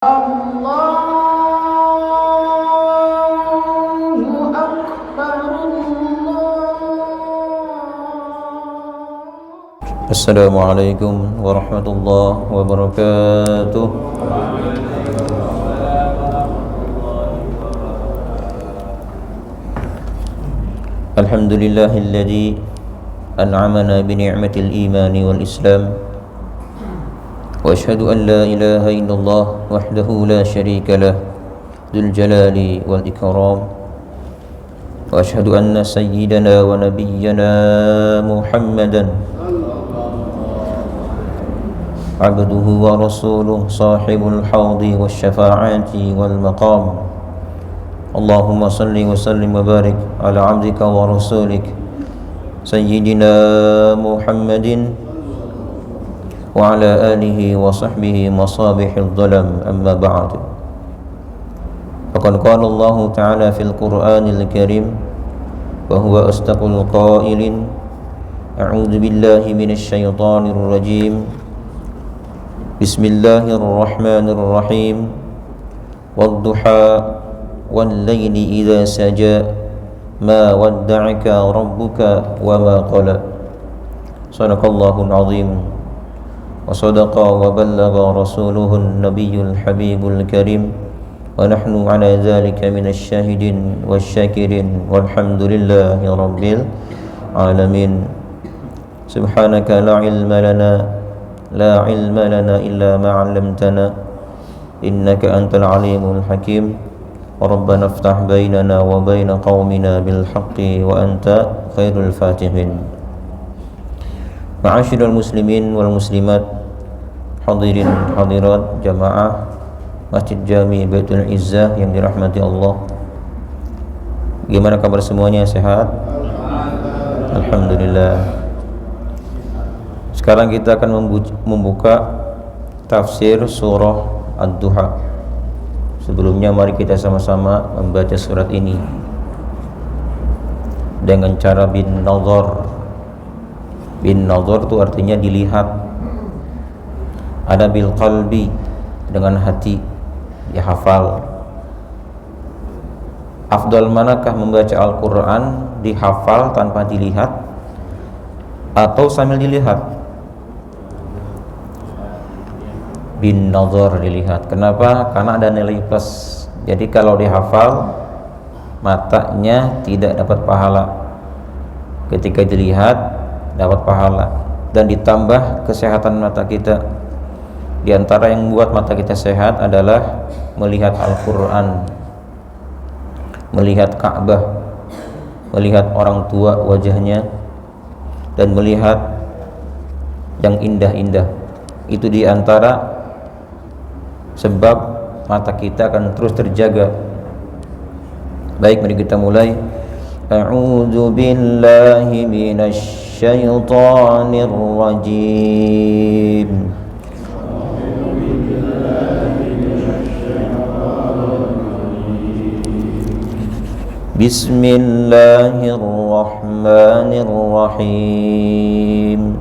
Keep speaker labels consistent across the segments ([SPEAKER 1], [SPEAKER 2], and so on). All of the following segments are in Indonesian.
[SPEAKER 1] Allahu Akbar,
[SPEAKER 2] Assalamualaikum warahmatullahi wabarakatuh. Alhamdulillahilladzi an'amana bi ni'matil imani wal islam. Wa asyhadu an la ilaha illallah wahdahu la syarika lah dzul jalali wal ikram. Wa asyhadu anna sayyidana wa nabiyyana Muhammadan abduhu wa rasuluh sahibul hawdi wasyafa'ati wal maqam. Allahumma salli wa sallim wa barik ala abdika wa rasulik sayyidina Muhammadin wa ala alihi wa sahbihi masabihil dhalam, amma ba'd. Faqad qala Allah ta'ala fil Qur'anil Karim wa huwa asdaqul qailin. A'udzu billahi minasy syaithanir rajim. Bismillahirrahmanirrahim. Wadduha wal laili idza saja ma wadda'aka rabbuka wa ma qala. Shadaqallahul azim. Wa sadaqa wa ballagha rasuluhun nabiyyul habibul karim. Wa nahnu ala dzalika minasy syahidin wasyakirin walhamdulillahi rabbil alamin. Subhanaka la ilma lana illa ma 'allamtana innaka antal alimul hakim. Rabbana iftah bainana wa baina qaumina bil haqqi wa anta khairul fatihin. Ma'asyiral muslimin wal muslimat, hadirin hadirat jamaah Masjid Jami Baitul Izzah yang dirahmati Allah. Gimana kabar semuanya, sehat? Alhamdulillah. Sekarang kita akan membuka tafsir surah Ad-Duha. Sebelumnya mari kita sama-sama membaca surat ini dengan cara bin nazar. Bin nazar itu artinya dilihat. Ada bil qalbi, dengan hati, dihafal. Afdal manakah membaca Al-Quran dihafal tanpa dilihat atau sambil dilihat? Bin nazar, dilihat. Kenapa? Karena ada nilai plus. Jadi kalau dihafal, matanya tidak dapat pahala. Ketika dilihat, dapat pahala. Dan ditambah kesehatan mata kita. Di antara yang membuat mata kita sehat adalah melihat Al-Quran, melihat Ka'bah, melihat orang tua wajahnya, dan melihat yang indah-indah. Itu di antara sebab mata kita akan terus terjaga. Baik, mari kita mulai. A'udzu billahi minasy syaithanir rajim. Bismillahirrahmanirrahim.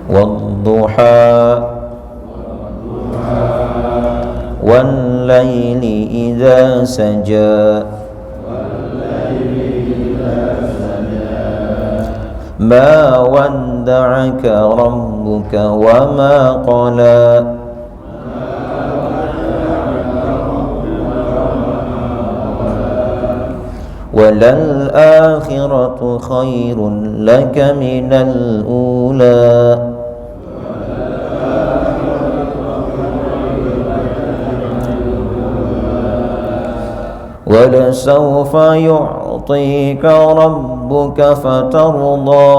[SPEAKER 2] Wadduha wal laili idza saja ma wadda'aka rabbuka wa ma qala. Walal akhiratu khairun laka minal ula. وَلَسَوْفَ يُعْطِيكَ رَبُّكَ فَتَرْضَى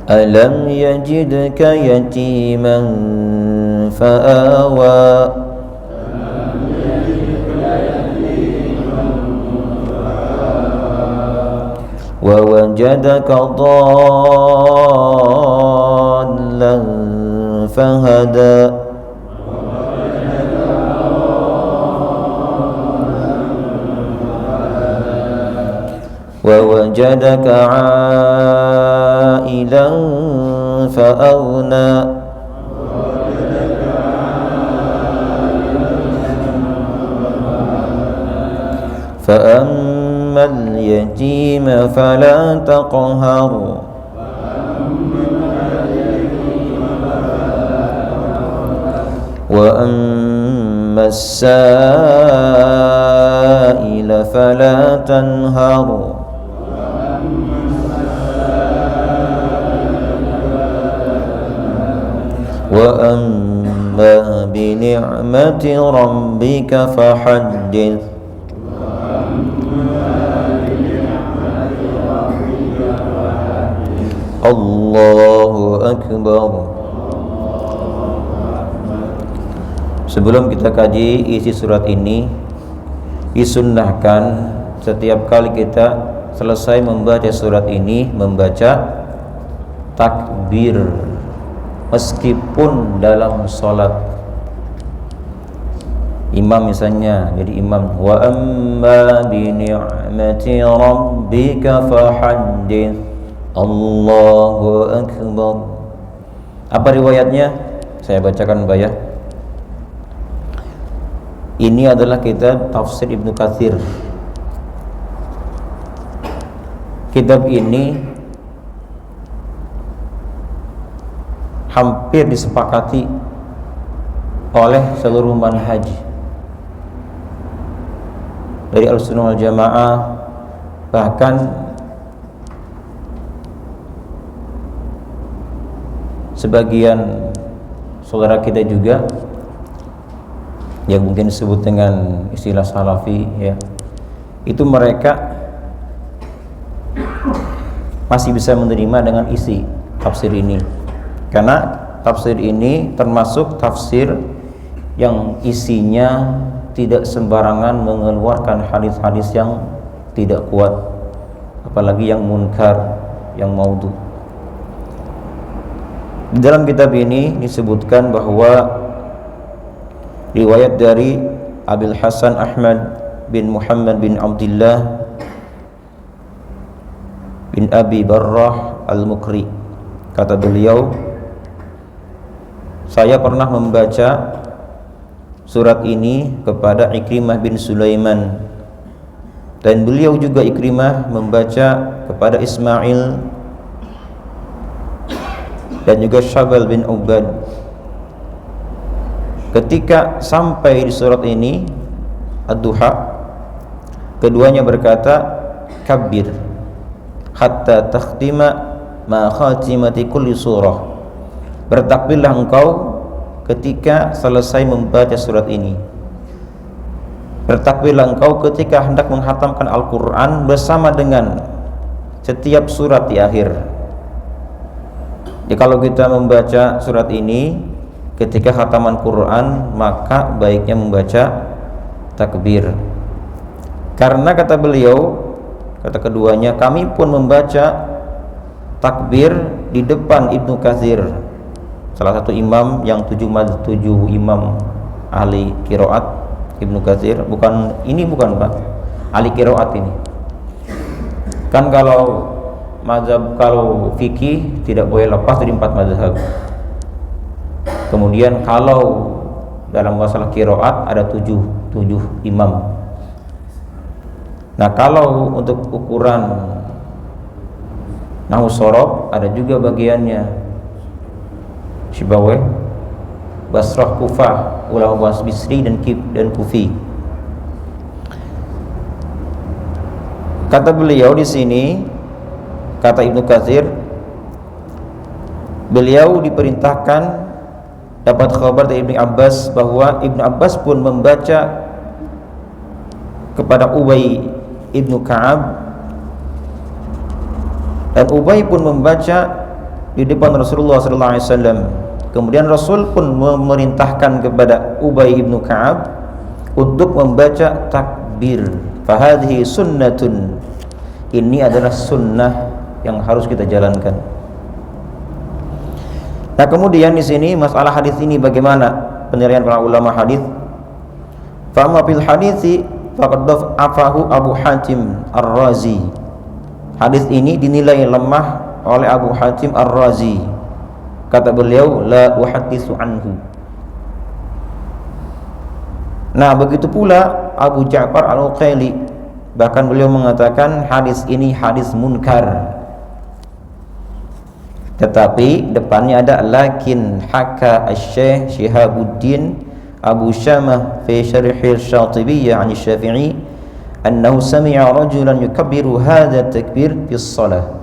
[SPEAKER 2] أَلَمْ يَجِدْكَ يَتِيمًا فَآوَى وَوَجَدَكَ ضَالًّا فَهَدَى ووجدك عائلا فأغنى فأما اليتيم فلا تقهر وأما السائل فلا تنهر وأما بنعمة ربك فحدث Allahu Akbar. Sebelum kita kaji isi surat ini, disunnahkan setiap kali kita selesai membaca surat ini membaca takbir meskipun dalam sholat. Imam misalnya, jadi imam, wa amma bi ni'mati rabbika fahaddits, Allahu Akbar. Apa riwayatnya? Saya bacakan Mbak ya. Ini adalah kitab Tafsir Ibnu Katsir. Kitab ini hampir disepakati oleh seluruh manhaj dari Ahlussunnah wal Jamaah, bahkan sebagian saudara kita juga yang mungkin disebut dengan istilah salafi ya, itu mereka masih bisa menerima dengan isi tafsir ini, karena tafsir ini termasuk tafsir yang isinya tidak sembarangan mengeluarkan hadis-hadis yang tidak kuat, apalagi yang munkar, yang maudhu. Di dalam kitab ini disebutkan bahwa riwayat dari Abil Hasan Ahmad bin Muhammad bin Abdullah bin Abi Barrah Al-Mukri, kata beliau, saya pernah membaca surat ini kepada Ikrimah bin Sulaiman, dan beliau juga Ikrimah membaca kepada Ismail dan juga Syabal bin Ubad. Ketika sampai di surat ini Ad-Duha, keduanya berkata, kabbir hatta takhtima ma khatimati kulli surah, bertakbirlah engkau ketika selesai membaca surat ini, bertakbirlah engkau ketika hendak menghatamkan Al-Quran bersama dengan setiap surat di akhir. Jadi kalau kita membaca surat ini ketika khataman Quran, maka baiknya membaca takbir. Karena kata beliau, kata keduanya, kami pun membaca takbir di depan Ibnu Katsir, salah satu imam yang tujuh imam ahli qiraat. Ibnu Katsir bukan Pak, ahli qiraat ini. Kan kalau mazhab, kalau fikih tidak boleh lepas dari 4 mazhab. Kemudian kalau dalam masalah qiraat ada 7 imam. Nah, kalau untuk ukuran nahwu shorof ada juga bagiannya. Sibawayh, Basrah, Kufah, ulama Bisri dan Kufi. Kata beliau di sini, kata Ibnu Katsir, beliau diperintahkan dapat kabar dari Ibnu Abbas bahwa Ibnu Abbas pun membaca kepada Ubay Ibnu Ka'ab, dan Ubay pun membaca di depan Rasulullah SAW. Kemudian Rasul pun memerintahkan kepada Ubay Ibnu Ka'ab untuk membaca takbir. Fahadhi sunnatun, ini adalah sunnah yang harus kita jalankan. Nah, kemudian di sini masalah hadis ini bagaimana penilaian para ulama hadis? Fa amma fil hadisi faqad afahu Abu Hatim Ar-Razi Hadis ini dinilai lemah oleh Abu Hatim Ar-Razi. Kata beliau, la uhadditsu anhu. Nah, begitu pula Abu Ja'far Al-Uqaili, bahkan beliau mengatakan hadis ini hadis munkar. Tetapi depannya ada lakin haka asy-Syaikh Syihabuddin Abu Syamah fi syarh Syatibiyyah 'an Syafi'i annahu sami'a rajulan yukabbiru hadha takbir fi shalah.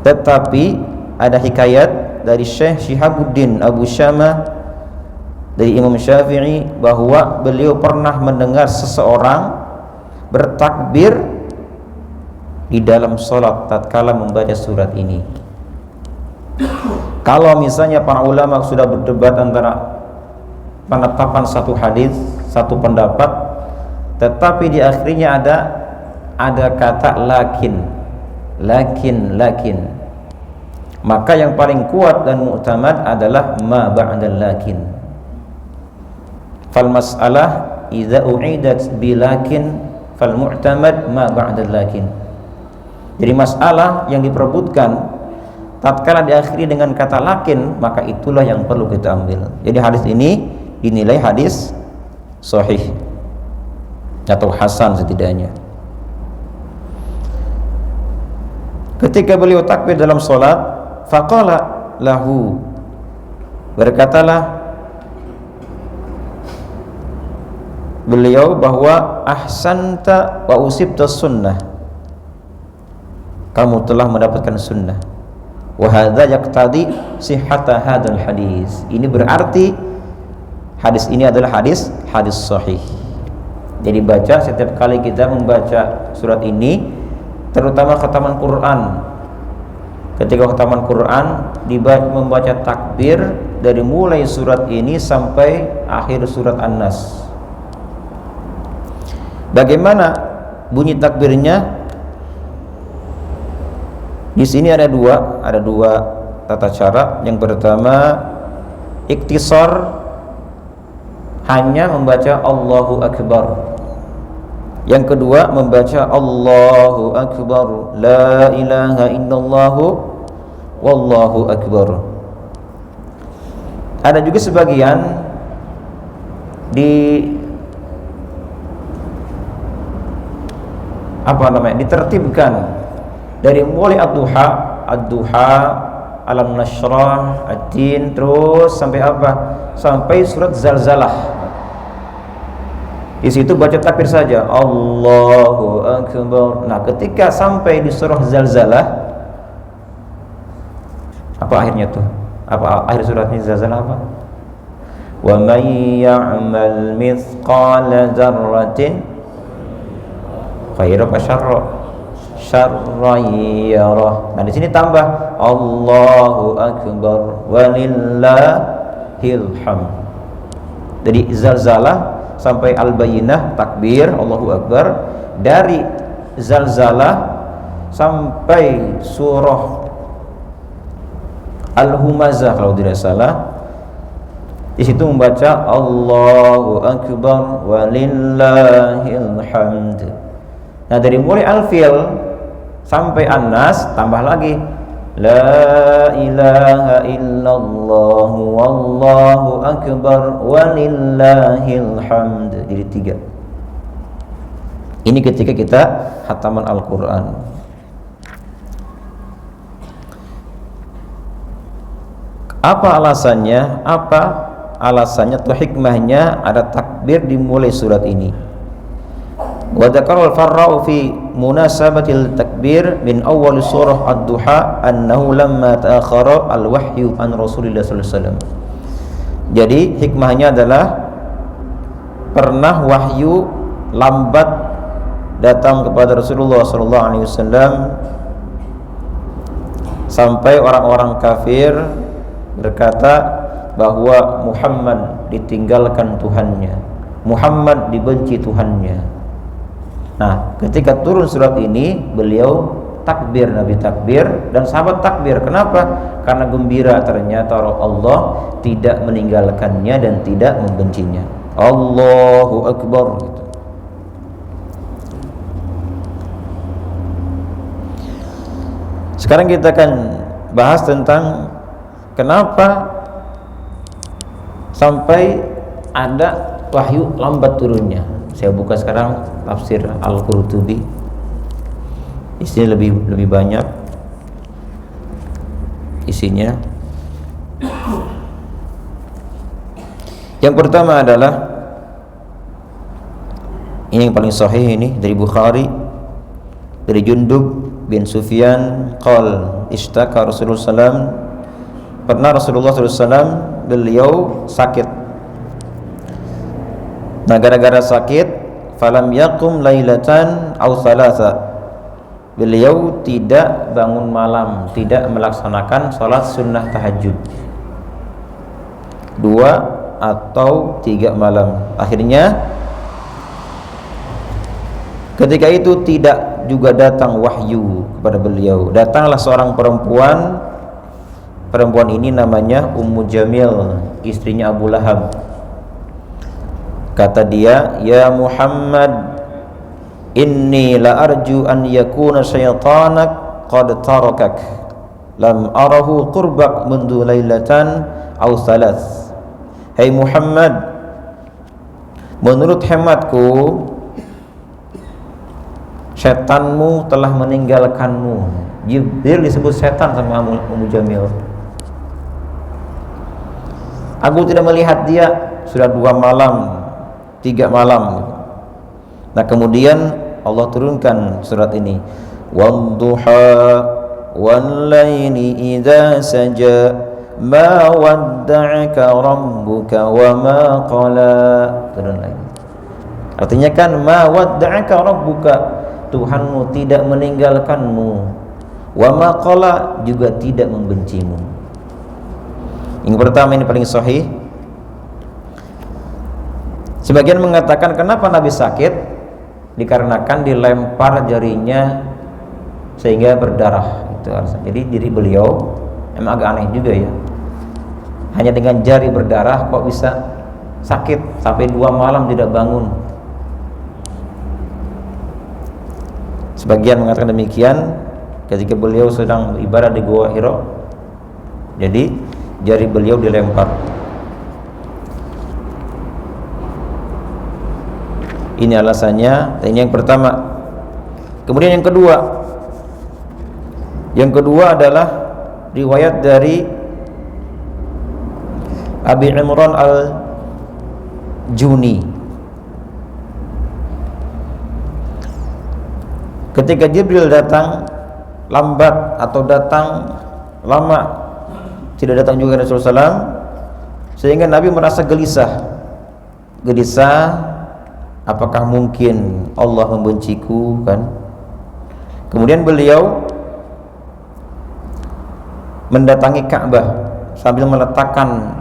[SPEAKER 2] Tetapi ada hikayat dari Syekh Syihabuddin Abu Syamah dari Imam Syafi'i bahwa beliau pernah mendengar seseorang bertakbir di dalam salat tatkala membaca surat ini. Kalau misalnya para ulama sudah berdebat antara penetapan satu hadis, satu pendapat, tetapi di akhirnya ada kata lakin, maka yang paling kuat dan mu'tamad adalah ma ba'dal lakin. Fal mas'alah idza u'idat bilakin fal mu'tamad ma ba'dal lakin. Jadi masalah yang diperebutkan tatkala diakhiri dengan kata lakin, maka itulah yang perlu kita ambil. Jadi hadis ini dinilai hadis sahih atau hasan setidaknya. Ketika beliau takbir dalam salat, faqala lahu, berkatalah beliau bahwa ahsanta wa usibta sunnah, kamu telah mendapatkan sunnah. Wa hadza yaqtadi sihhata hadzal hadis. Ini berarti hadis ini adalah hadis sahih. Jadi baca setiap kali kita membaca surat ini, terutama khataman Quran. Ketika khataman Quran membaca takbir dari mulai surat ini sampai akhir surat An-Nas. Bagaimana bunyi takbirnya? Di sini ada dua tata cara. Yang pertama, iktisar, hanya membaca Allahu Akbar. Yang kedua, membaca Allahu Akbar, la ilaha illallah, wallahu akbar. Ada juga sebagian ditertibkan dari mulai ad-duha, alam nashrah, ad-din, terus sampai apa? Sampai surat Zalzalah. Di situ baca takbir saja, Allahu Akbar. Nah, ketika sampai di surah Zalzalah, apa akhirnya tuh? Apa akhir suratnya Zalzalah apa? Wa may ya'mal mithqala dzarratin khairan fa syarran yarah. Nah, di sini tambah Allahu Akbar walillahil hamd. Jadi Zalzalah sampai Al-Bayyinah takbir Allahu Akbar, dari Zalzalah sampai surah Al-Humazah kalau tidak salah, di situ membaca Allahu Akbar walillahil hamd. Nah, dari mulai Al-Fil sampai An-Nas tambah lagi la ilaha illallah wallahu akbar walillahil hamd. Jadi 3. Ini ketika kita khataman Al-Quran. Apa alasannya? Atau hikmahnya ada takbir dimulai surat ini? Wa dzakara al-Farra'u fi munasabatil takbir min awal surah ad-duha annahu lamma ta'akhkhara al-wahyu an Rasulillah sallallahu alaihi wasallam. Jadi hikmahnya adalah pernah wahyu lambat datang kepada Rasulullah sallallahu alaihi wasallam sampai orang-orang kafir berkata bahwa Muhammad ditinggalkan Tuhannya, Muhammad dibenci Tuhannya. Nah, ketika turun surat ini, beliau takbir, Nabi takbir dan sahabat takbir. Kenapa? Karena gembira ternyata Allah tidak meninggalkannya dan tidak membencinya. Allahu Akbar gitu. Sekarang kita akan bahas tentang kenapa sampai ada wahyu lambat turunnya. Saya buka sekarang tafsir Al-Qurtubi. Isinya lebih banyak isinya. Yang pertama adalah ini yang paling sahih, ini dari Bukhari, dari Jundub bin Sufyan qal ishtaka Rasulullah SAW, pernah Rasulullah SAW beliau sakit. Nah, gara-gara sakit falam yaqum lailatan aw thalatha, beliau tidak bangun malam, tidak melaksanakan sholat sunnah tahajud 2 atau 3 malam. Akhirnya ketika itu tidak juga datang wahyu kepada beliau. Datanglah seorang perempuan. Perempuan ini namanya Ummu Jamil, istrinya Abu Lahab. Kata dia, "Ya Muhammad, inni la arju an yakuna syaitanak qad tarakak. Lam arahu qurbak mundu lailatan aw thalath." Hai Muhammad, menurut hematku setanmu telah meninggalkanmu. Jibril disebut setan sama Ummu Jamil. Aku tidak melihat dia sudah 2 malam, 3 malam. Nah, kemudian Allah turunkan surat ini, wadduha wallaili idza saja ma wadda'aka rabbuka wa ma qala. Turun lagi. Artinya kan ma wadda'aka rabbuka, Tuhanmu tidak meninggalkanmu, wa ma qala, juga tidak membencimu. Yang pertama ini paling sahih. Sebagian mengatakan kenapa Nabi sakit? Dikarenakan dilempar jarinya sehingga berdarah. Itu alasan. Jadi diri beliau emang agak aneh juga ya. Hanya dengan jari berdarah kok bisa sakit sampai 2 malam tidak bangun. Sebagian mengatakan demikian ketika beliau sedang beribadah di Gua Hira. Jadi jari beliau dilempar. Ini alasannya. Ini yang pertama. Kemudian yang kedua. Yang kedua adalah riwayat dari Abi Imran Al-Juni. Ketika Jibril datang lambat atau datang lama, tidak datang juga Rasulullah SAW, sehingga Nabi merasa gelisah, apakah mungkin Allah membenciku kan? Kemudian beliau mendatangi Ka'bah sambil meletakkan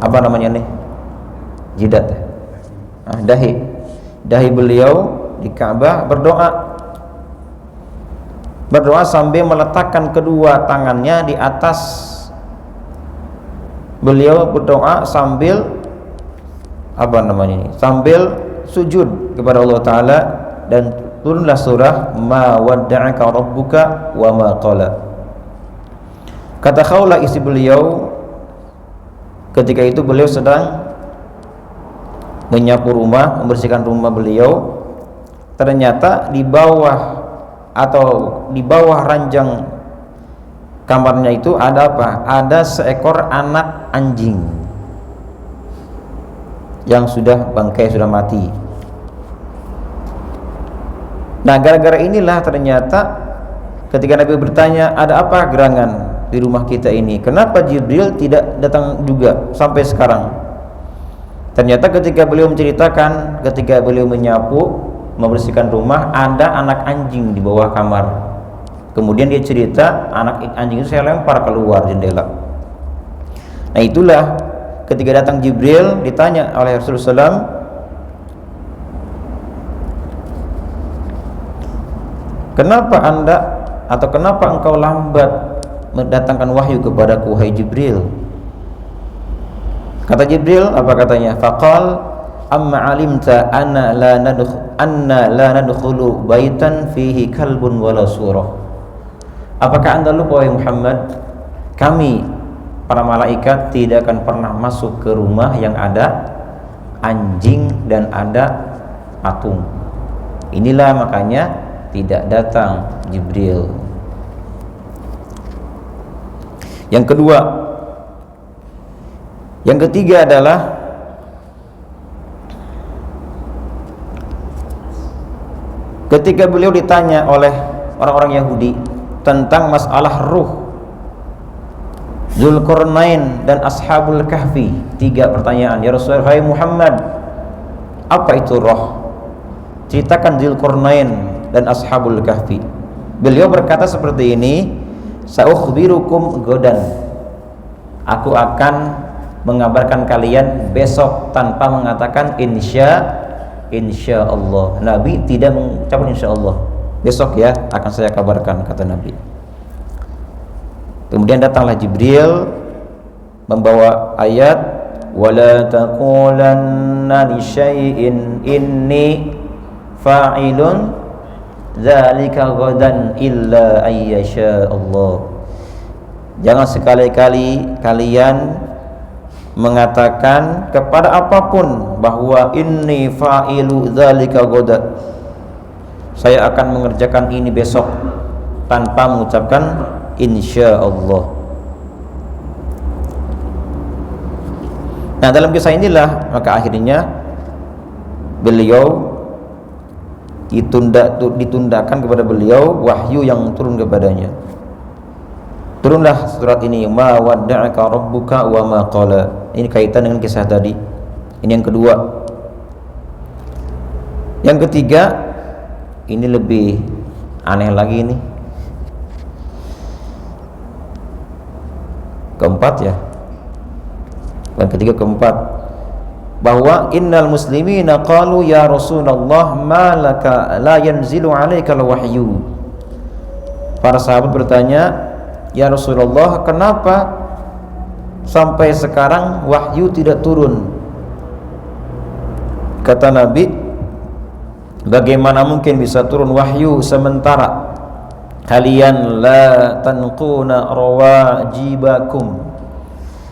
[SPEAKER 2] apa namanya nih, jidat, dahi beliau di Ka'bah, berdoa sambil meletakkan kedua tangannya di atas. Beliau berdoa sambil apa namanya ini, sambil sujud kepada Allah Ta'ala, dan turunlah surah ma wadda'aka rabbuka wa ma qala. Kata Khawlah istri beliau, ketika itu beliau sedang menyapu rumah, membersihkan rumah beliau. Ternyata di bawah ranjang kamarnya itu ada apa? Ada seekor anak anjing yang sudah bangkai, sudah mati. Nah, gara-gara inilah ternyata ketika Nabi bertanya, ada apa gerangan di rumah kita ini? Kenapa Jibril tidak datang juga sampai sekarang? Ternyata ketika beliau menceritakan, ketika beliau menyapu, membersihkan rumah, ada anak anjing di bawah kamar. Kemudian dia cerita, anak anjing itu saya lempar keluar jendela. Nah, itulah ketika datang Jibril, ditanya oleh Rasulullah SAW, kenapa anda atau kenapa engkau lambat mendatangkan wahyu kepadaku, wahai Jibril? Kata Jibril, apa katanya? Faqal amma alimta anna la nadkhulu baitan fihi kalbun wala surah. Apakah anda lupa wahai Muhammad, kami para malaikat tidak akan pernah masuk ke rumah yang ada anjing dan ada patung. Inilah makanya tidak datang Jibril. Yang kedua, yang ketiga adalah ketika beliau ditanya oleh orang-orang Yahudi tentang masalah ruh, Dzulqarnain dan Ashabul Kahfi, 3 pertanyaan. Ya Rasulullah, hai Muhammad, apa itu roh? Ceritakan Dzulqarnain dan Ashabul Kahfi. Beliau berkata seperti ini, Sa'ukhbirukum godan, aku akan mengabarkan kalian besok tanpa mengatakan insya Allah. Nabi tidak mengucapkan insya Allah. Besok ya akan saya kabarkan, kata Nabi. Kemudian datanglah Jibril membawa ayat, wala taqulanna li syai'in inni fa'ilun dzalika ghadan illa ayyasha Allah. Jangan sekali-kali kalian mengatakan kepada apapun bahwa inni fa'ilu dzalika ghadan, saya akan mengerjakan ini besok, tanpa mengucapkan insya Allah. Nah, dalam kisah inilah maka akhirnya beliau ditundakan kepada beliau wahyu yang turun kepadanya. Turunlah surat ini, ma wadda'aka rabbuka wa ma qala. Ini kaitan dengan kisah tadi. Ini yang kedua. Yang ketiga, ini lebih aneh lagi ini. Keempat ya. Yang ketiga, keempat, bahwa innal muslimina qalu ya Rasulullah ma laka la yanzilu alaikal wahyu. Para sahabat bertanya, ya Rasulullah, kenapa sampai sekarang wahyu tidak turun? Kata Nabi, bagaimana mungkin bisa turun wahyu sementara kalian la tanquna rawajibakum,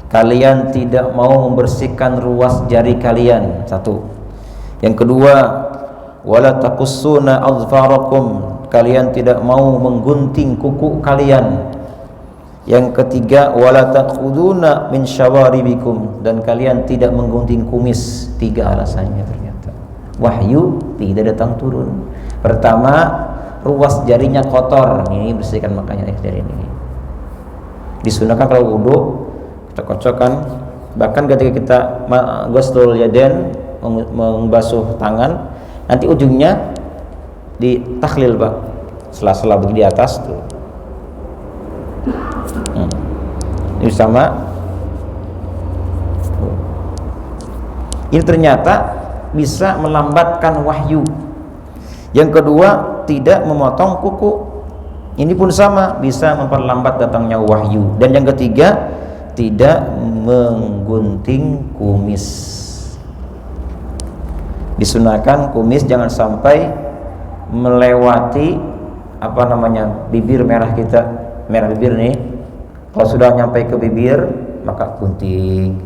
[SPEAKER 2] kalian tidak mau membersihkan ruas jari kalian. Satu. Yang kedua, wala taqussuna azfarakum, kalian tidak mau menggunting kuku kalian. Yang ketiga, wala taquduna min syawaribikum, dan kalian tidak menggunting kumis. 3 alasannya ternyata. Wahyu tidak datang turun. Pertama, ruas jarinya kotor, ini bersihkan makanya jari ini. Disunahkan kalau wudu kocok-kocokan, bahkan ketika kita ghuslul yadain, membasuh tangan, nanti ujungnya ditakhlil Pak, sela-sela di atas tuh. Ini sama. Ini ternyata bisa melambatkan wahyu. Yang kedua, tidak memotong kuku. Ini pun sama, bisa memperlambat datangnya wahyu. Dan yang ketiga, tidak menggunting kumis. Disunahkan kumis jangan sampai melewati bibir merah kita, merah bibir nih. Kalau sudah nyampe ke bibir maka gunting.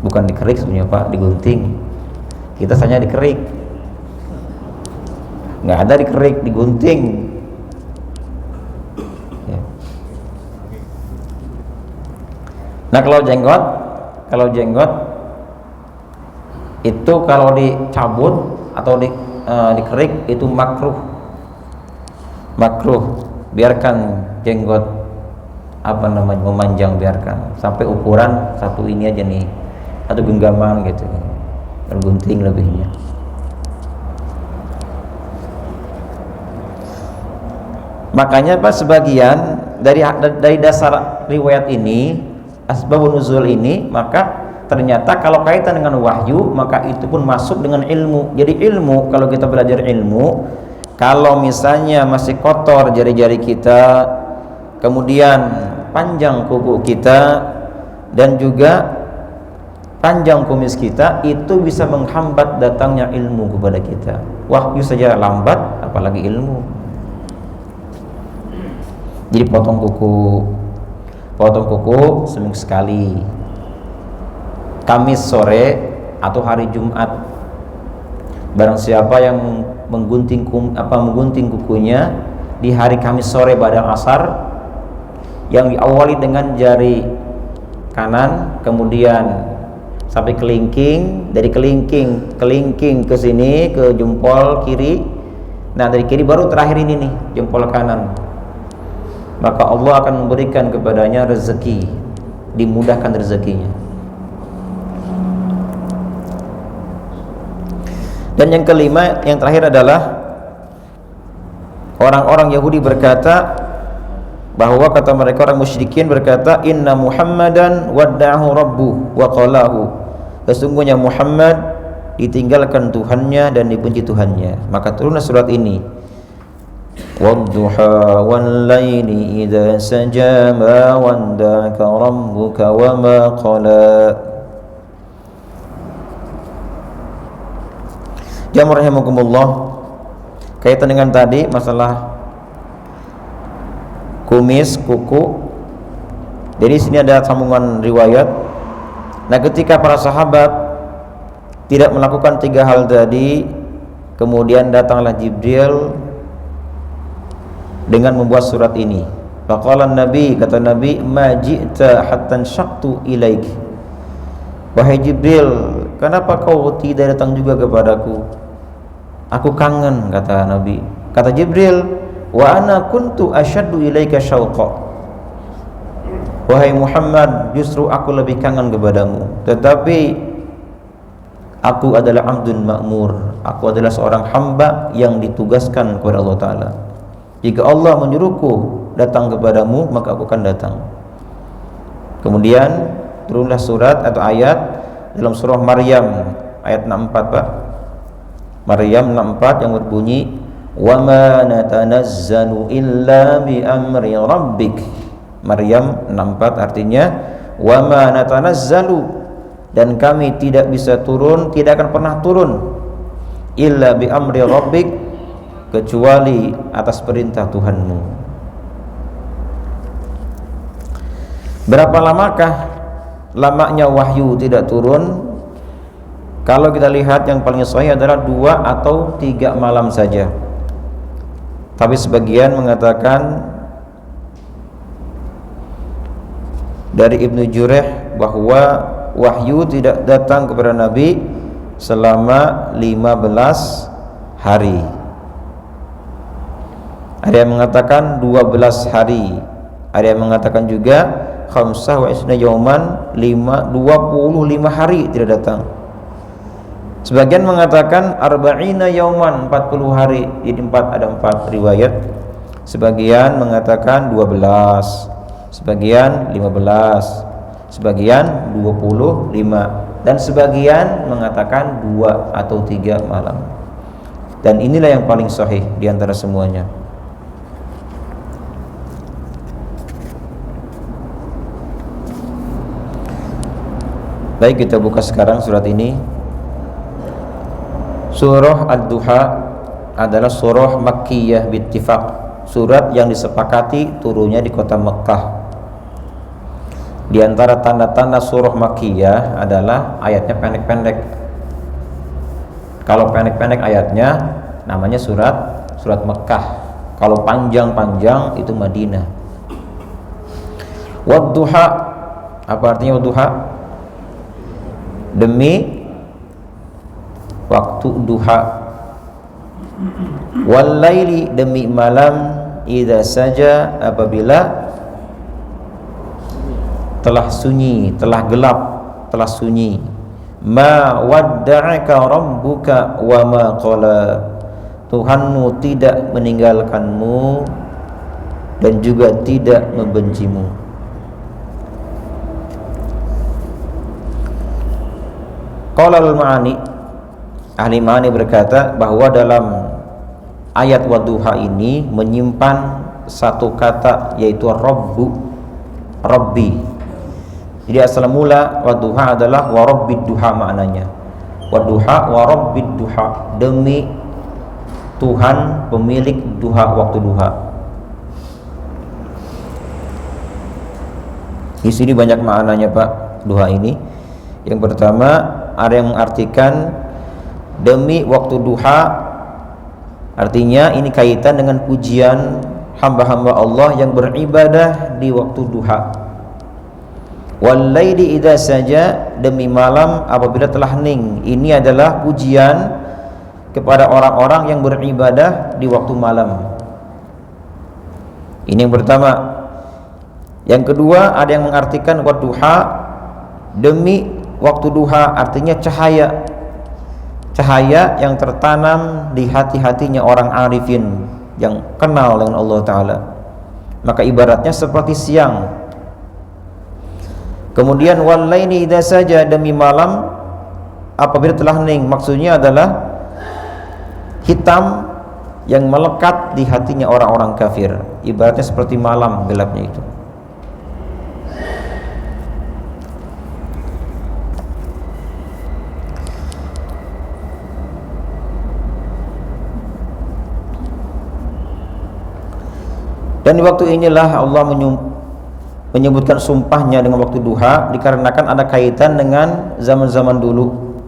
[SPEAKER 2] Bukan dikerik sebenarnya Pak, digunting. Kita hanya dikerik, nggak ada dikerik, digunting. Ya. Nah kalau jenggot itu kalau dicabut atau dikerik itu makruh. Biarkan jenggot memanjang, biarkan sampai ukuran satu ini aja nih, satu genggaman gitu, bergunting lebihnya. Makanya Pak, sebagian dari dasar riwayat ini, asbabun nuzul ini, maka ternyata kalau kaitan dengan wahyu maka itu pun masuk dengan ilmu. Jadi ilmu, kalau kita belajar ilmu, kalau misalnya masih kotor jari-jari kita, kemudian panjang kuku kita, dan juga panjang kumis kita, itu bisa menghambat datangnya ilmu kepada kita. Wahyu saja lambat, apalagi ilmu. Jadi potong kuku seminggu sekali, Kamis sore atau hari Jumat. Barang siapa yang menggunting kukunya di hari Kamis sore pada asar, yang diawali dengan jari kanan, kemudian sampai kelingking, dari kelingking ke sini ke jempol kiri. Nah, dari kiri baru terakhir ini nih, jempol kanan. Maka Allah akan memberikan kepadanya rezeki, dimudahkan rezekinya. Dan yang kelima, yang terakhir adalah orang-orang Yahudi berkata bahwa kata mereka orang musyrikin berkata, inna Muhammadan wadda'ahu rabbuh wa qalahu, sesungguhnya Muhammad ditinggalkan Tuhannya dan dibenci Tuhannya. Maka turunlah surat ini, wadduha wal laili idza saja ma wadda'aka rabbuka wa ma qala. Jamaah rahimakumullah, kaitan dengan tadi masalah kumis, kuku. Jadi sini ada sambungan riwayat. Nah, ketika para sahabat tidak melakukan 3 hal tadi, kemudian datanglah Jibril dengan membuat surat ini. Faqala Nabi, kata Nabi, ma ji'ta hatta syaqtu ilaik. Wahai Jibril, kenapa kau tidak datang juga kepadaku? Aku kangen, kata Nabi. Kata Jibril, wa ana kuntu asyaddu ilaika syauqa. Wahai Muhammad, justru aku lebih kangen kepadamu, tetapi aku adalah abdun ma'mur, aku adalah seorang hamba yang ditugaskan kepada Allah Ta'ala. Jika Allah menyuruhku datang kepadamu, maka aku akan datang. Kemudian turunlah surat atau ayat dalam surah Maryam ayat 64, Pak. Maryam 64 yang berbunyi, wa ma natanazzalu illa bi amri rabbik. Maryam 64 artinya wa ma natanazzalu, dan kami tidak bisa turun, tidak akan pernah turun, illa bi amri rabbik, kecuali atas perintah Tuhanmu. Berapa lamakah lamanya wahyu tidak turun? Kalau kita lihat yang paling sahih adalah 2 atau 3 malam saja. Tapi sebagian mengatakan dari Ibnu Jurayh bahwa wahyu tidak datang kepada Nabi selama 15 hari. Ada yang mengatakan 12 hari. Ada yang mengatakan juga khamsah wa isna yauman, 25 hari tidak datang. Sebagian mengatakan arba'ina yauman, 40 hari. Jadi ada 4 riwayat. Sebagian mengatakan 12, sebagian 15, sebagian 25, dan sebagian mengatakan 2 atau 3 malam. Dan inilah yang paling sahih di antara semuanya. Baik, kita buka sekarang surat ini. Surah Ad-Duha adalah surah Makkiyah bittifaq, surat yang disepakati turunnya di kota Mekkah. Di antara tanda-tanda surah Makkiyah adalah ayatnya pendek-pendek. Kalau pendek-pendek ayatnya namanya surat Mekkah. Kalau panjang-panjang itu Madinah. Wad-duha, apa artinya wad-duha? Demi waktu duha. Wal laili, demi malam, idza saja, apabila telah sunyi, telah gelap, telah sunyi. Ma wadda'aka rabbuka wa ma qala, Tuhanmu tidak meninggalkanmu dan juga tidak membencimu. Qala al-ma'ani, ahli ma'ani berkata bahwa dalam ayat wadduha ini menyimpan satu kata, yaitu Rabbi. Jadi asal mula wadduha adalah wa rabbid duha, maknanya wadduha wa rabbid duha, demi Tuhan pemilik duha, waktu duha. Di sini banyak maknanya Pak duha ini. Yang pertama ada yang mengartikan demi waktu duha, artinya ini kaitan dengan pujian hamba-hamba Allah yang beribadah di waktu duha. Wal laili idza saja, demi malam apabila telah hening. Ini adalah pujian kepada orang-orang yang beribadah di waktu malam. Ini yang pertama. Yang kedua ada yang mengartikan wadduha, demi waktu duha, artinya cahaya yang tertanam di hati-hatinya orang arifin yang kenal dengan Allah Ta'ala. Maka ibaratnya seperti siang. Kemudian walaini idza saja, demi malam apabila telah hening, maksudnya adalah hitam yang melekat di hatinya orang-orang kafir. Ibaratnya seperti malam gelapnya itu. Dan di waktu inilah Allah menyebutkan sumpahnya dengan waktu duha, dikarenakan ada kaitan dengan zaman-zaman dulu.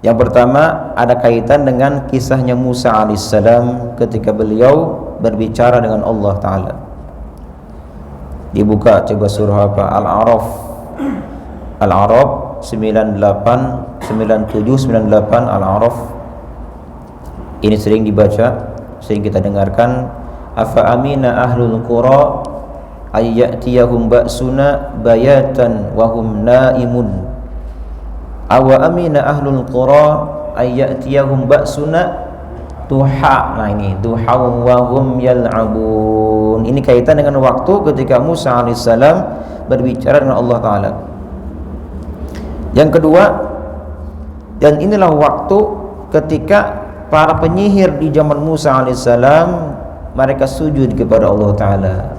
[SPEAKER 2] Yang pertama ada kaitan dengan kisahnya Musa alaihissalam ketika beliau berbicara dengan Allah Ta'ala. Dibuka coba surah apa? Al-A'raf 98, 97, 98 Al-A'raf. Ini sering dibaca, sering kita dengarkan. Afa amina ahlul qura ayyatiyahum ba'suna bayatan wa hum naimun. Awa amina ahlul qura ayyatiyahum ba'suna duha. Nah ini duha wa hum yal'abun. Ini kaitan dengan waktu ketika Musa alaihissalam berbicara dengan Allah Ta'ala. Yang kedua, dan inilah waktu ketika para penyihir di zaman Musa alaihissalam mereka sujud kepada Allah Ta'ala.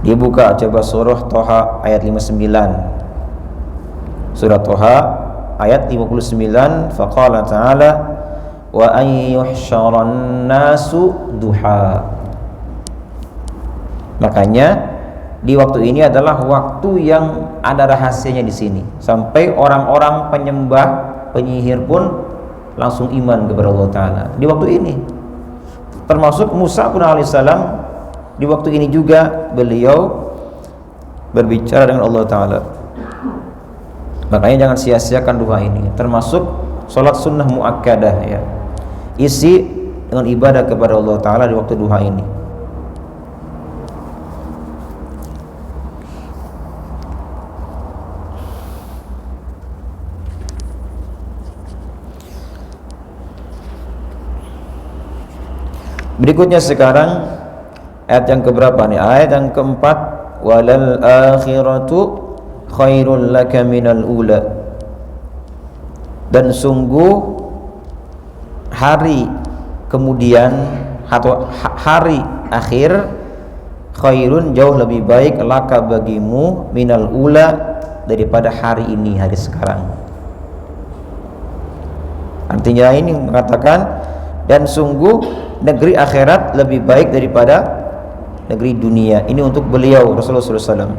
[SPEAKER 2] Dibuka coba surah Toha ayat 59. Surah Toha ayat 59. Faqala ta'ala wa an yuhsyaran nasu duha. Makanya di waktu ini adalah waktu yang ada rahasianya di sini, sampai orang-orang penyembah penyihir pun langsung iman kepada Allah Ta'ala di waktu ini. Termasuk Musa pun alaihissalam di waktu ini juga beliau berbicara dengan Allah Ta'ala. Makanya jangan sia-siakan duha ini, termasuk sholat sunnah muakkadah ya. Isi dengan ibadah kepada Allah Ta'ala di waktu duha ini. Berikutnya sekarang ayat yang keberapa nih? Ayat yang keempat. Walal akhiratu khairul laka minal ula. Dan sungguh hari kemudian atau hari akhir khairun jauh lebih baik laka bagimu minal ula daripada hari ini, hari sekarang. Artinya ini mengatakan dan sungguh negeri akhirat lebih baik daripada negeri dunia. Ini untuk beliau Rasulullah SAW.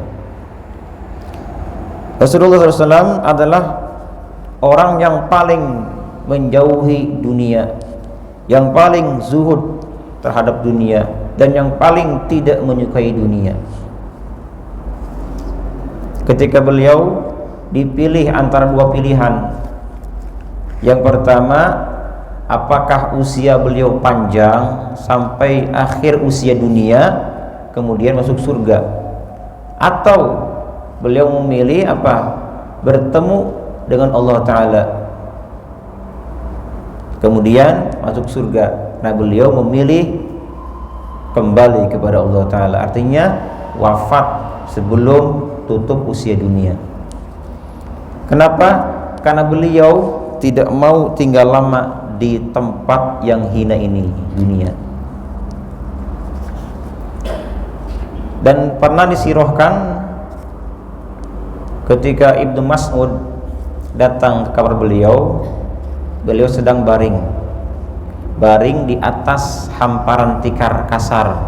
[SPEAKER 2] Rasulullah SAW adalah orang yang paling menjauhi dunia, yang paling zuhud terhadap dunia, dan yang paling tidak menyukai dunia. Ketika beliau dipilih antara dua pilihan, yang pertama, apakah usia beliau panjang sampai akhir usia dunia kemudian masuk surga, atau beliau memilih apa? Bertemu dengan Allah Ta'ala kemudian masuk surga. Nah beliau memilih kembali kepada Allah Ta'ala, artinya wafat sebelum tutup usia dunia. Kenapa? Karena beliau tidak mau tinggal lama di tempat yang hina ini, dunia. Dan pernah disirahkan ketika Ibnu Mas'ud datang ke kamar beliau, beliau sedang baring di atas hamparan tikar kasar.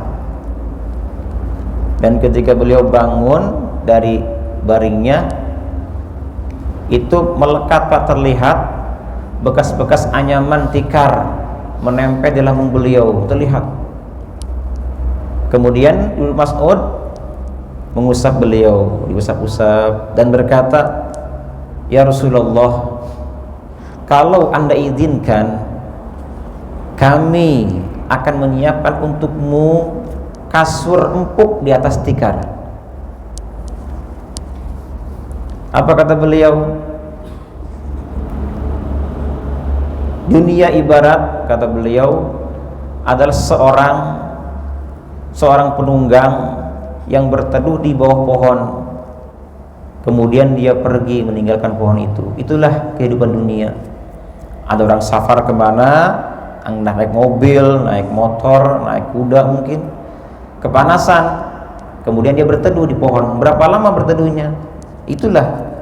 [SPEAKER 2] Dan ketika beliau bangun dari baringnya, itu melekat Pak, terlihat bekas-bekas anyaman tikar menempel di lambung beliau, terlihat. Kemudian Ibnu Mas'ud mengusap beliau, diusap-usap dan berkata, "Ya Rasulullah, kalau Anda izinkan, kami akan menyiapkan untukmu kasur empuk di atas tikar." Apa kata beliau? Dunia ibarat, kata beliau, adalah seorang penunggang yang berteduh di bawah pohon, kemudian dia pergi meninggalkan pohon itu. Itulah kehidupan dunia. Ada orang safar kemana, entah naik mobil, naik motor, naik kuda mungkin, kepanasan, kemudian dia berteduh di pohon. Berapa lama berteduhnya? Itulah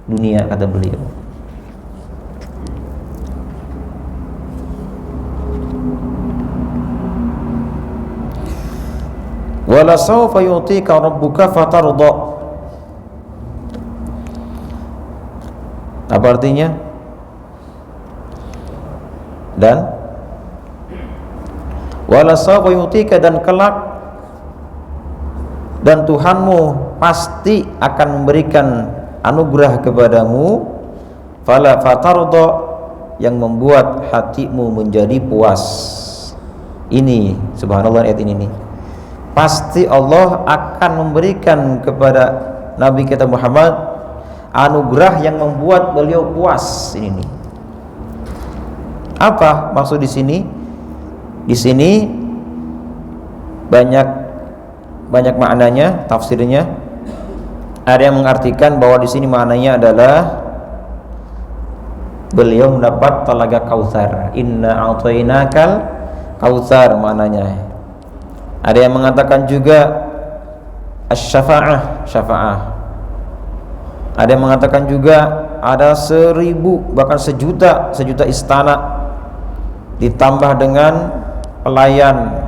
[SPEAKER 2] dunia, kata beliau. Wala sawfa yu'tika rabbuka fatarda. Apa artinya? Dan wala sawfa yu'tika, dan kelak dan Tuhanmu pasti akan memberikan anugerah kepadamu, fala fatarda, yang membuat hatimu menjadi puas. Ini subhanallah, ayat ini nih. Pasti Allah akan memberikan kepada Nabi kita Muhammad anugerah yang membuat beliau puas. Ini nih. Apa maksud di sini? Di sini banyak maknanya, tafsirnya. Ada yang mengartikan bahwa di sini maknanya adalah beliau mendapat telaga Kautsar. Inna a'tainakal Kautsar maknanya. Ada yang mengatakan juga asy-syafa'ah, syafa'ah. Ada yang mengatakan juga ada 1000 bahkan sejuta istana ditambah dengan pelayan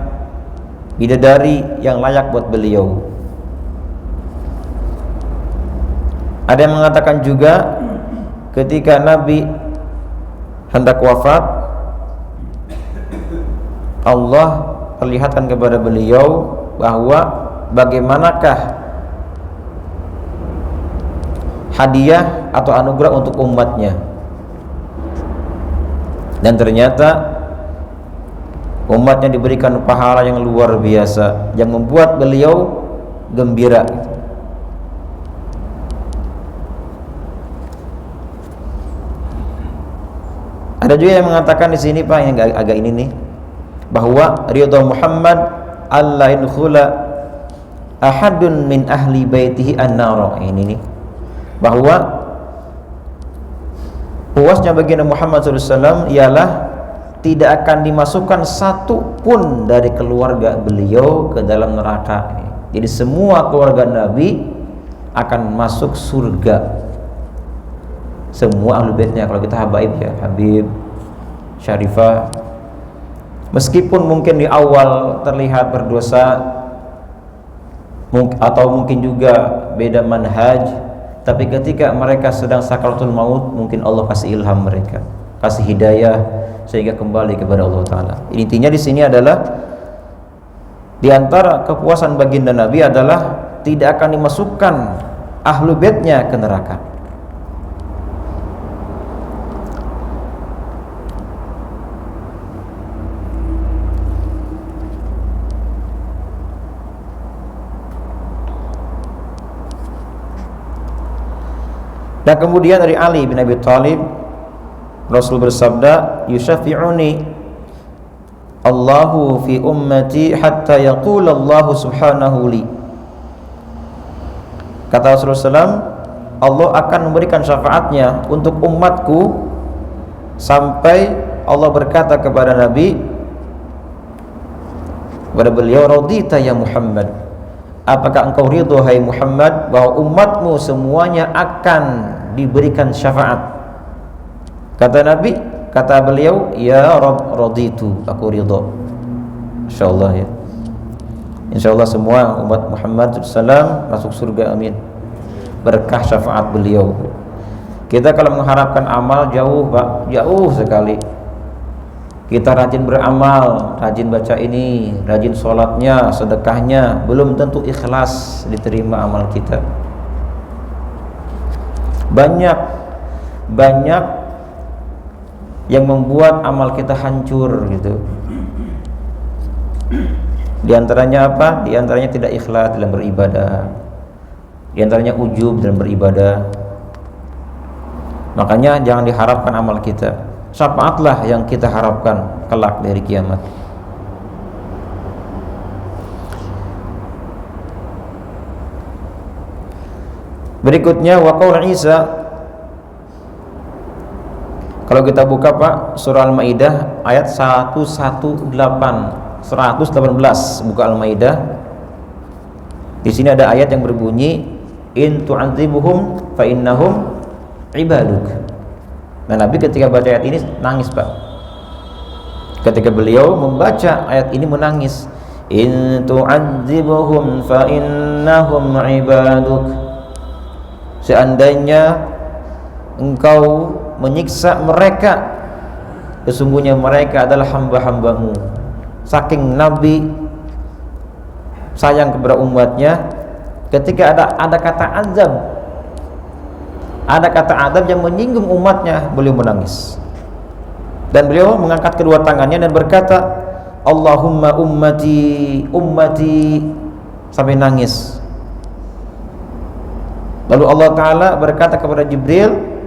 [SPEAKER 2] bidadari yang layak buat beliau. Ada yang mengatakan juga ketika Nabi hendak wafat, Allah perlihatkan kepada beliau bahwa bagaimanakah hadiah atau anugerah untuk umatnya. Dan ternyata umatnya diberikan pahala yang luar biasa yang membuat beliau gembira. Ada juga yang mengatakan di sini Pak, yang agak ini nih, bahwa ridha Muhammad alla yadkhula ahadun min ahli baitihi an-nar. Ini nih, bahwa puasnya baginda Muhammad SAW ialah tidak akan dimasukkan satu pun dari keluarga beliau ke dalam neraka. Jadi semua keluarga Nabi akan masuk surga, semua ahli baitnya. Kalau kita habaib ya, Habib, Syarifah, meskipun mungkin di awal terlihat berdosa atau mungkin juga beda manhaj, tapi ketika mereka sedang sakaratul maut, mungkin Allah kasih ilham mereka, kasih hidayah sehingga kembali kepada Allah Ta'ala. Intinya di sini adalah di antara kepuasan baginda Nabi adalah tidak akan dimasukkan ahlu baitnya ke neraka. Dan kemudian dari Ali bin Abi Thalib, Rasul bersabda, "Yushafi'uni Allahu fi ummati hatta yaqula Allahu subhanahu li." Kata Rasulullah SAW, Allah akan memberikan syafaatnya untuk umatku sampai Allah berkata kepada Nabi, kepada beliau, "Radita ya Muhammad, apakah engkau ridho hai Muhammad bahwa umatmu semuanya akan diberikan syafaat?" Kata Nabi, kata beliau, "Ya Rabb, raditu, aku ridho." Insyaallah ya. Insyaallah semua umat Muhammad SAW masuk surga, amin, berkah syafaat beliau. Kita kalau mengharapkan amal jauh Pak, jauh sekali. Kita rajin beramal, rajin baca ini, rajin sholatnya, sedekahnya, belum tentu ikhlas diterima amal kita. Banyak yang membuat amal kita hancur gitu. Di antaranya apa? Di antaranya tidak ikhlas dalam beribadah. Di antaranya ujub dalam beribadah. Makanya jangan diharapkan amal kita. Syafaatlah yang kita harapkan kelak dari kiamat. Berikutnya wa qaul Isa. Kalau kita buka Pak, surah Al-Maidah ayat 118, buka Al-Maidah. Di sini ada ayat yang berbunyi in tu'adzibuhum fa innahum ibaduk. Nah, Nabi ketika baca ayat ini nangis Pak. Ketika beliau membaca ayat ini menangis. In tu'adzibuhum fa innahum ibaduk. Seandainya engkau menyiksa mereka, sesungguhnya mereka adalah hamba-hambamu. Saking Nabi sayang kepada umatnya, ketika ada kata azab, ada kata adab yang menyinggung umatnya, beliau menangis. Dan beliau mengangkat kedua tangannya dan berkata, Allahumma ummati, ummati, sampai nangis. Lalu Allah Ta'ala berkata kepada Jibril,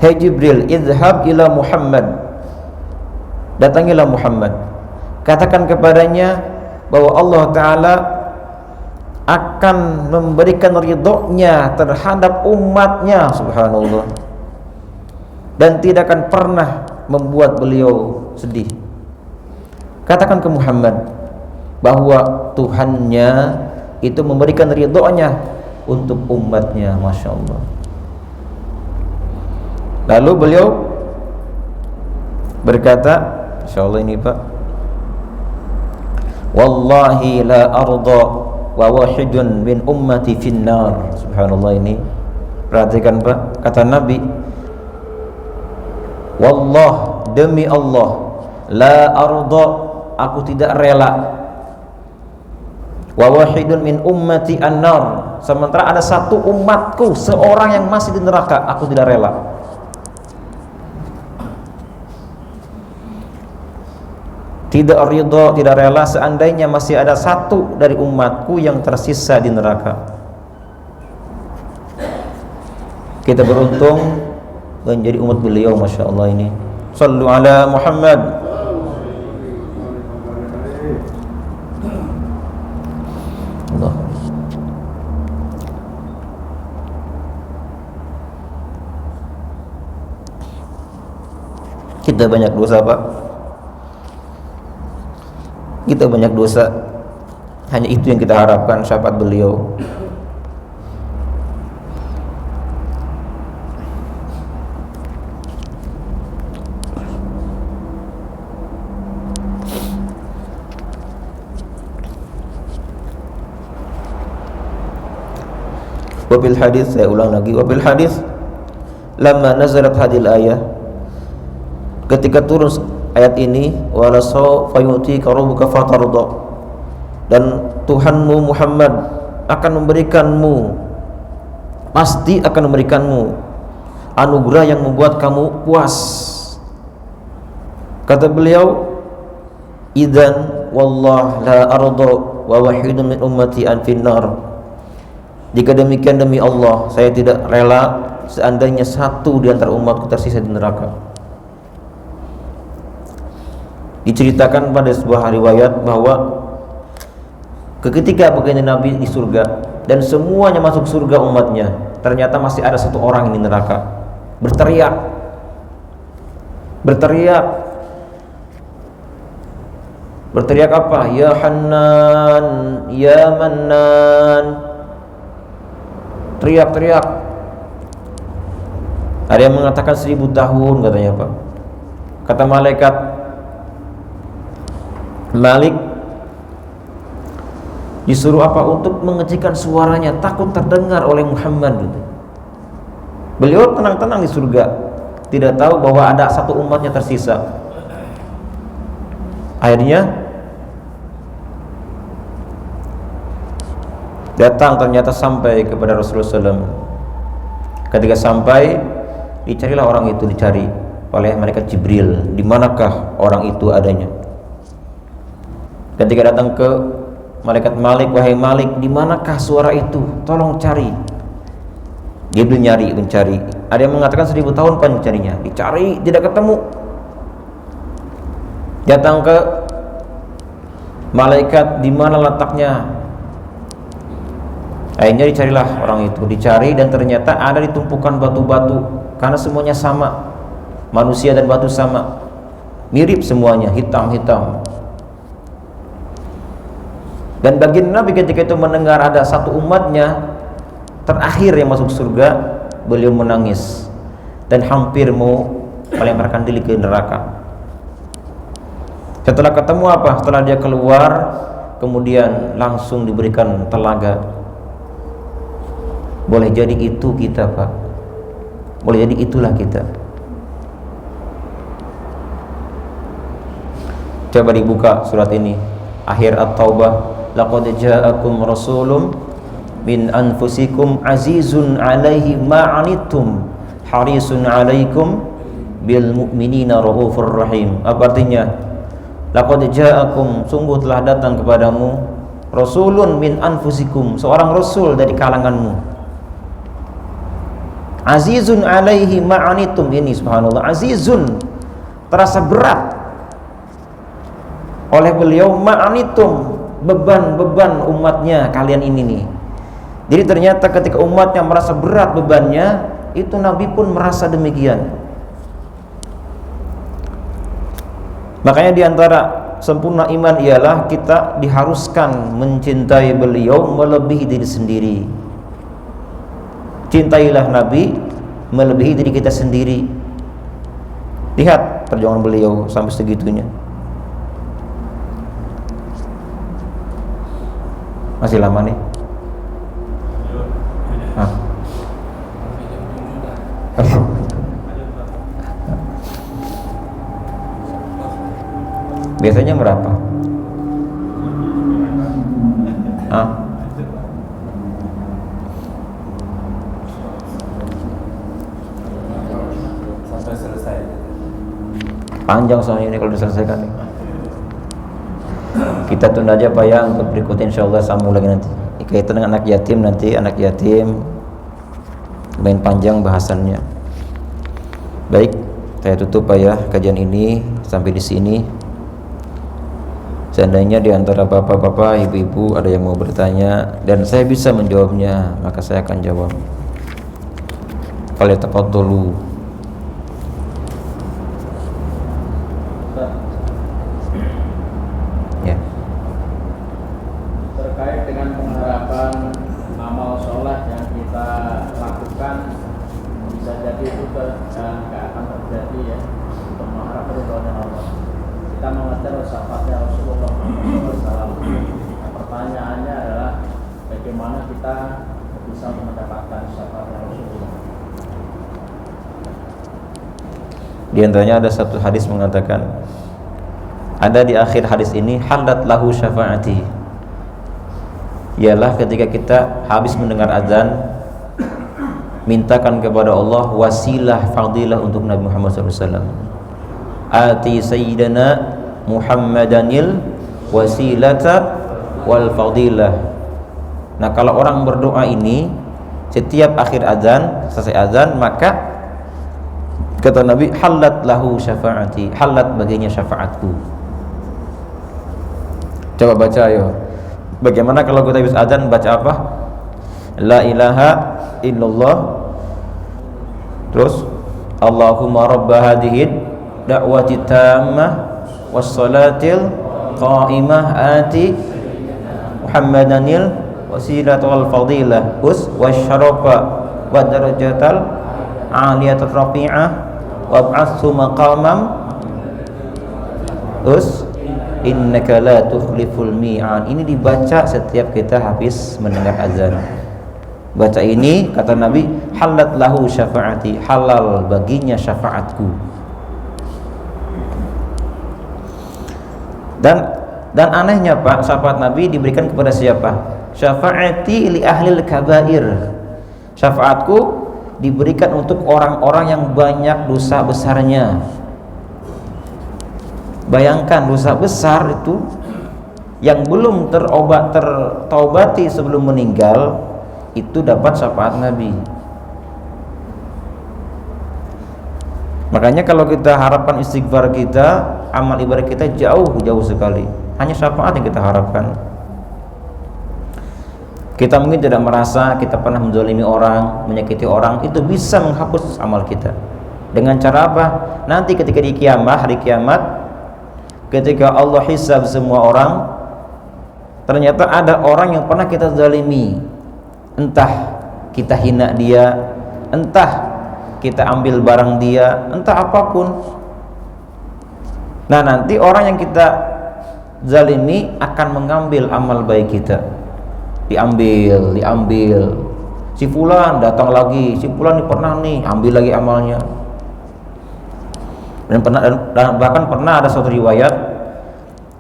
[SPEAKER 2] Hei Jibril, idhab ila Muhammad, datangilah Muhammad, katakan kepadanya bahwa Allah Ta'ala akan memberikan ridhonya terhadap umatnya, subhanallah, dan tidak akan pernah membuat beliau sedih. Katakan ke Muhammad bahwa Tuhannya itu memberikan ridhonya untuk umatnya, Masya Allah. Lalu beliau berkata, Insya Allah ini Pak, Wallahi la arda wa wahidun min ummati finnar. Subhanallah, ini perhatikan Pak, kata Nabi, wallah, demi Allah, la arda, aku tidak rela, wa wahidun min ummati annar, sementara ada satu umatku, seorang yang masih di neraka, aku tidak rela. Tidak ridha, tidak rela seandainya masih ada satu dari umatku yang tersisa di neraka. Kita beruntung menjadi umat beliau, Masya Allah ini. Sallu ala Muhammad. Allah. Kita banyak dosa Pak, kita banyak dosa. Hanya itu yang kita harapkan, syafaat beliau. Wabil hadis, saya ulang lagi, wabil hadis lamma nazalat hadil ayah, ketika turun ayat ini, wala sawfa yu'tika rabbuka fatarda, dan Tuhanmu Muhammad akan memberikanmu, pasti akan memberikanmu anugerah yang membuat kamu puas. Kata beliau, idzan wallah la arda wa wahidun min ummati an finnar, jika demikian demi Allah, saya tidak rela seandainya satu di antara umatku tersisa di neraka. Diceritakan pada sebuah riwayat bahwa ketika begini Nabi di surga dan semuanya masuk surga umatnya, ternyata masih ada satu orang di neraka, berteriak apa? Ya Hannan, ya Mannan, teriak. Ada yang mengatakan 1000 tahun katanya Pak. Kata malaikat Malik, Disuruh apa? Untuk mengecilkan suaranya, takut terdengar oleh Muhammad. Beliau tenang-tenang di surga, tidak tahu bahwa ada satu umatnya tersisa. Akhirnya datang, ternyata sampai kepada Rasulullah SAW. Ketika sampai, dicarilah orang itu, dicari oleh malaikat Jibril, di manakah orang itu adanya. Ketika datang ke malaikat Malik, wahai Malik, di manakah suara itu? Tolong cari. Dia belum mencari. Ada yang mengatakan 1000 tahun pencarinya, dicari tidak ketemu. Datang ke malaikat, di mana letaknya? Akhirnya dicarilah orang itu, dicari, dan ternyata ada di tumpukan batu-batu, karena semuanya sama, manusia dan batu sama, mirip semuanya, hitam-hitam. Dan bagi Nabi ketika itu mendengar ada satu umatnya terakhir yang masuk surga, beliau menangis dan hampir mau melemparkan diri ke neraka. Setelah ketemu apa? Setelah dia keluar, kemudian langsung diberikan telaga. Boleh jadi itu kita, Pak. Boleh jadi itulah kita. Coba dibuka surat ini, akhir At-Taubah. Laqad ja'akum rasulun min anfusikum azizun 'alaihi ma 'anittum harisun 'alaikum bil mu'minina raufur rahim. Apa artinya? Laqad ja'akum, sungguh telah datang kepadamu rasulun min anfusikum, seorang rasul dari kalanganmu. Azizun 'alaihi ma 'anittum, ini subhanallah, azizun, terasa berat oleh beliau, ma 'anittum, beban-beban umatnya kalian ini nih. Jadi ternyata ketika umatnya merasa berat bebannya, itu Nabi pun merasa demikian. Makanya diantara sempurna iman ialah kita diharuskan mencintai beliau melebihi diri sendiri. Cintailah Nabi melebihi diri kita sendiri. Lihat perjuangan beliau sampai segitunya. Masih lama nih. Biasanya berapa?
[SPEAKER 3] Sampai selesai.
[SPEAKER 2] Panjang soalnya ini kalau diselesaikan nih. Kita tunda aja Pak ya, untuk berikutnya insyaallah sambung lagi nanti. Kaitan dengan anak yatim, nanti anak yatim main panjang bahasannya. Baik, saya tutup Pak ya kajian ini sampai di sini. Seandainya di antara bapak-bapak, ibu-ibu ada yang mau bertanya dan saya bisa menjawabnya, maka saya akan jawab. Falyatafadhalu. Ya.
[SPEAKER 3] Terkait dengan pengharapan amal sholat yang kita lakukan, bisa jadi itu nggak akan terjadi ya, untuk mengharap ridhonya Allah. Kita mengajar syafaatnya Rasulullah SAW. Nah, pertanyaannya adalah bagaimana kita bisa mendapatkan syafaatnya Rasulullah.
[SPEAKER 2] Di antaranya ada satu hadis mengatakan, ada di akhir hadis ini, halat lahu syafaati, ialah ketika kita habis mendengar azan, mintakan kepada Allah wasilah fadilah untuk Nabi Muhammad SAW. Ati sayyidana Muhammadanil wasilata wal fadilah. Nah, kalau orang berdoa ini setiap akhir azan, selesai azan, maka kata Nabi, halat lahu syafaati, halat baginya syafaatku. Coba baca ayo. Bagaimana kalau kita habis azan baca apa? La ilaha illallah. Terus Allahumma rabba hadhihi da'wati tammah wassalatil qa'imah ati Muhammadanil wasilata wal fadilah wasyarafa wa darajatal aliyatat rafi'ah wab'athu maqamam innaka la tukhliful mi'ad. Ini dibaca setiap kita habis mendengar azan. Baca ini, kata Nabi, halat lahu syafaati, halal baginya syafaatku. Dan anehnya Pak, syafaat Nabi diberikan kepada siapa? Syafaati li ahlil kabair. Syafaatku diberikan untuk orang-orang yang banyak dosa besarnya. Bayangkan dosa besar itu yang belum tertaubati sebelum meninggal, itu dapat syafaat Nabi. Makanya kalau kita harapkan istighfar kita, amal ibadah kita jauh sekali. Hanya syafaat yang kita harapkan. Kita mungkin tidak merasa kita pernah menzalimi orang, menyakiti orang, itu bisa menghapus amal kita. Dengan cara apa? Nanti ketika di hari kiamat, ketika Allah hisab semua orang, ternyata ada orang yang pernah kita zalimi. Entah kita hina dia, entah kita ambil barang dia, entah apapun. Nah, nanti orang yang kita zalimi akan mengambil amal baik kita. Diambil. Si fulan datang lagi, si fulan ini pernah nih, ambil lagi amalnya. Dan bahkan pernah ada suatu riwayat,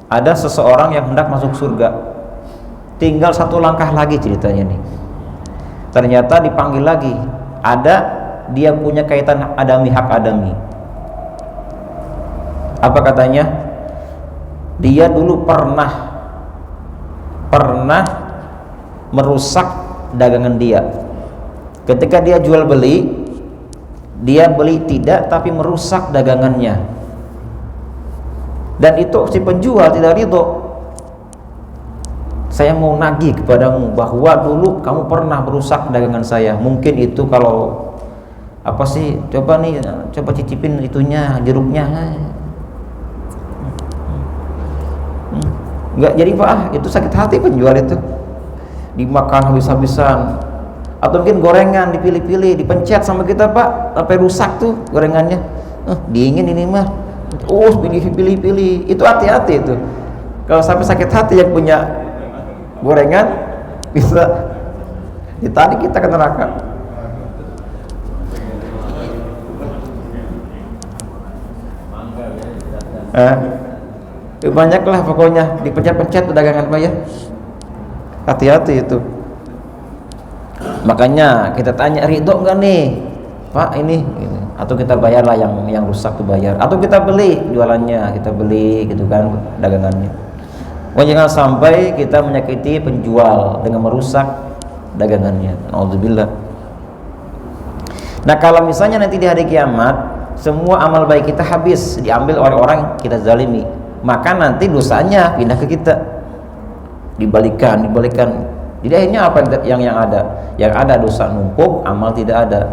[SPEAKER 2] ada seseorang yang hendak masuk surga, tinggal satu langkah lagi ceritanya nih. Ternyata dipanggil lagi, ada dia punya kaitan hak adami. Apa katanya? Dia dulu pernah merusak dagangan dia. Ketika dia jual beli, dia beli tidak tapi merusak dagangannya. Dan itu si penjual tidak ridho. Saya mau nagih kepadamu bahwa dulu kamu pernah merusak dagangan saya. Mungkin itu kalau apa sih, coba cicipin itunya, jeruknya. Enggak jadi Pak, itu sakit hati penjual itu. Dimakan habis-habisan. Atau mungkin gorengan dipilih-pilih, dipencet sama kita Pak, sampai rusak tuh gorengannya. Dingin ini mah. Pilih-pilih. Itu hati-hati itu. Kalau sampai sakit hati yang punya gorengan, bisa ditarik kita ke neraka. Banyaklah pokoknya dipencet-pencet dagangan Pak ya. Hati-hati itu. Makanya kita tanya, ridho enggak nih Pak ini. Atau kita bayarlah yang rusak tuh bayar, atau kita beli jualannya, kita beli gitu kan dagangannya. Jangan sampai kita menyakiti penjual dengan merusak dagangannya. Nauzubillah. Nah, kalau misalnya nanti di hari kiamat semua amal baik kita habis, diambil oleh orang yang kita zalimi, maka nanti dosanya pindah ke kita, dibalikan. Jadi akhirnya apa yang ada? Yang ada dosa numpuk, amal tidak ada.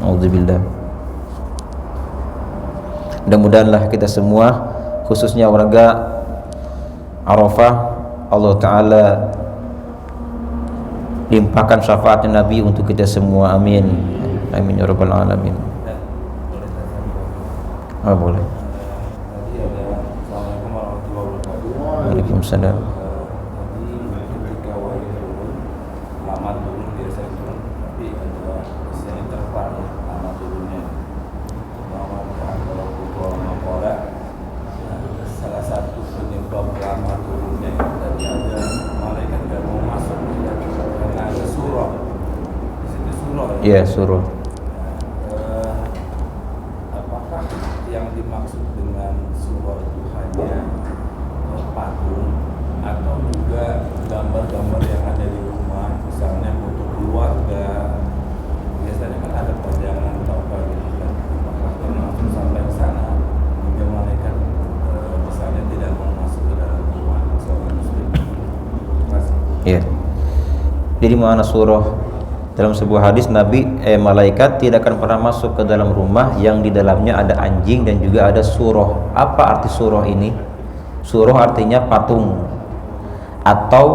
[SPEAKER 2] Nauzubillah. Mudah-mudahanlah kita semua, khususnya warga Arafah, Allah Ta'ala limpahkan syafaatnya Nabi untuk kita semua. Amin. Amin ya rabbal alamin. Boleh. Waalaikumsalam. Ya, suruh.
[SPEAKER 4] Apakah yang dimaksud dengan surah itu hanya patung atau juga gambar-gambar yang ada di rumah, misalnya foto keluarga? Biasanya kan ada pajangan atau apa gitu kan. Apakah langsung sampai ke sana hingga malaikat misalnya tidak mau masuk ke dalam rumah seorang muslim?
[SPEAKER 2] Iya. Jadi mana surah? Dalam sebuah hadis Nabi, malaikat tidak akan pernah masuk ke dalam rumah yang di dalamnya ada anjing dan juga ada surah. Apa arti surah ini? Surah artinya patung atau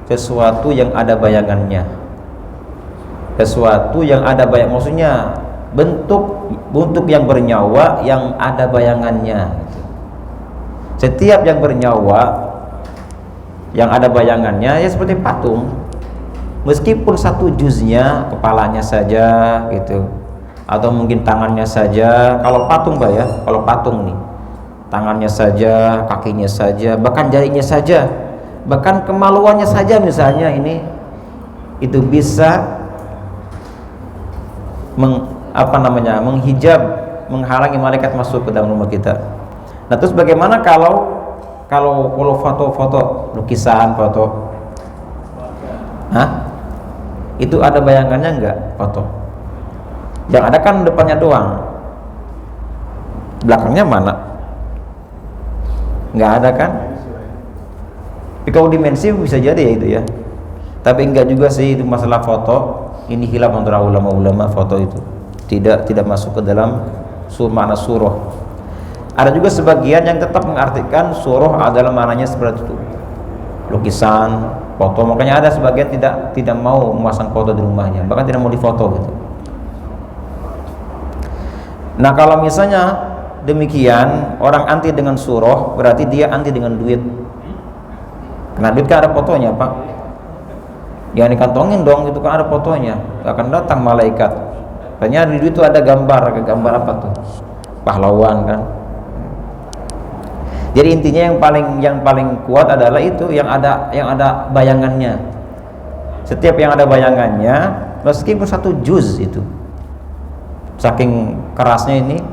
[SPEAKER 2] sesuatu yang ada bayangannya. Sesuatu yang ada maksudnya bentuk yang bernyawa yang ada bayangannya. Setiap yang bernyawa yang ada bayangannya ya seperti patung, meskipun satu juznya, kepalanya saja gitu, atau mungkin tangannya saja. Kalau patung Pak ya, kalau patung nih, tangannya saja, kakinya saja, bahkan jarinya saja, bahkan kemaluannya saja misalnya ini, itu bisa menghijab, menghalangi malaikat masuk ke dalam rumah kita. Nah terus bagaimana kalau foto-foto, lukisan, foto, itu ada bayangannya enggak foto? Yang ada kan depannya doang, belakangnya mana? Enggak ada kan? Tapi kalau dimensi bisa jadi ya itu ya. Tapi enggak juga sih itu masalah foto. Ini hilaf antara ulama-ulama, foto itu tidak masuk ke dalam makna surah. Ada juga sebagian yang tetap mengartikan surah adalah maknanya seperti itu, lukisan, foto. Makanya ada sebagian tidak mau memasang foto di rumahnya, bahkan tidak mau difoto gitu. Nah kalau misalnya demikian, orang anti dengan surah berarti dia anti dengan duit. Karena duit kan ada fotonya Pak, jangan dikantongin dong, itu kan ada fotonya, gak akan datang malaikat. Ternyata di duit itu ada gambar apa tuh? Pahlawan kan. Jadi intinya yang paling kuat adalah itu yang ada bayangannya. Setiap yang ada bayangannya, meskipun satu juz itu, saking kerasnya ini,